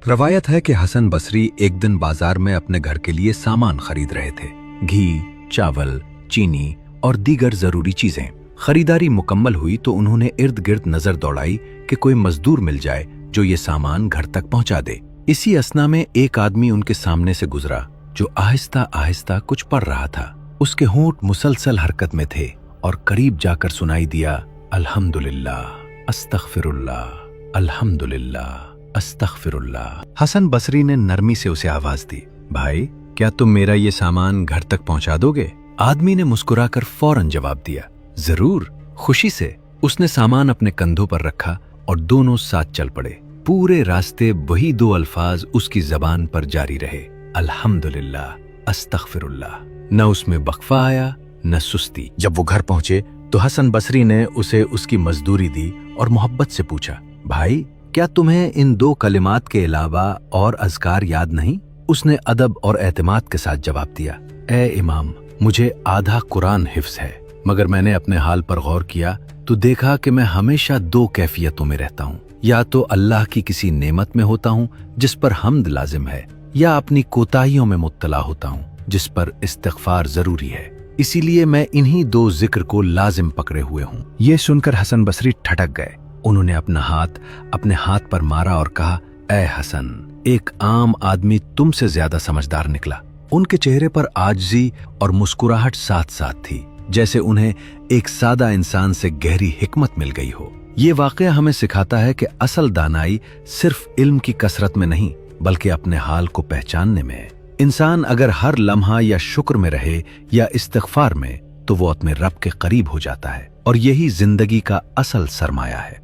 रवायत है कि हसन बसरी एक दिन बाजार में अपने घर के लिए सामान खरीद रहे थे। घी, चावल, चीनी और दीगर जरूरी चीजें। खरीदारी मुकम्मल हुई तो उन्होंने इर्द गिर्द नजर दौड़ाई कि कोई मजदूर मिल जाए जो ये सामान घर तक पहुंचा दे। इसी असना में एक आदमी उनके सामने से गुजरा जो आहिस्ता आहिस्ता कुछ पढ़ रहा था। उसके होंठ मुसलसल हरकत में थे और करीब जाकर सुनाई दिया, अल्हम्दुलिल्लाह, अस्तगफिरुल्लाह, अल्हम्दुलिल्लाह, अस्तगफिरुल्लाह। हसन बसरी ने नरमी से उसे आवाज दी, भाई क्या तुम मेरा ये सामान घर तक पहुंचा दोगे? आदमी ने मुस्कुराकर फौरन जवाब दिया, जरूर, खुशी से। उसने सामान अपने कंधों पर रखा और दोनों साथ चल पड़े। पूरे रास्ते वही दो अल्फाज उसकी जबान पर जारी रहे, अल्हम्दुलिल्लाह, अस्तगफिरुल्लाह। न उसमें वक्फा आया न सुस्ती। जब वो घर पहुंचे तो हसन बसरी ने उसे उसकी मजदूरी दी और मोहब्बत से पूछा, भाई क्या तुम्हें इन दो कलिमात के अलावा और अज़कार याद नहीं? उसने अदब और एतमाद के साथ जवाब दिया, ए इमाम, मुझे आधा कुरान हिफ्स है, मगर मैंने अपने हाल पर गौर किया तो देखा कि मैं हमेशा दो कैफियतों में रहता हूँ। या तो अल्लाह की किसी नेमत में होता हूँ जिस पर हम्द लाजिम है, या अपनी कोताहियों में मुब्तला होता हूँ जिस पर इस्तिग़फ़ार जरूरी है। इसीलिए मैं इन्हीं दो जिक्र को लाजिम पकड़े हुए हूँ। ये सुनकर हसन बसरी ठटक गए। उन्होंने अपना हाथ अपने हाथ पर मारा और कहा, ए हसन, एक आम आदमी तुमसे ज्यादा समझदार निकला। उनके चेहरे पर आजिज़ी और मुस्कुराहट साथ साथ थी, जैसे उन्हें एक सादा इंसान से गहरी हिकमत मिल गई हो। ये वाकया हमें सिखाता है कि असल दानाई सिर्फ इल्म की कसरत में नहीं बल्कि अपने हाल को पहचानने में है। इंसान अगर हर लम्हा या शुक्र में रहे या इस्तिग़फ़ार में तो वो अपने रब के करीब हो जाता है, और यही जिंदगी का असल सरमाया है।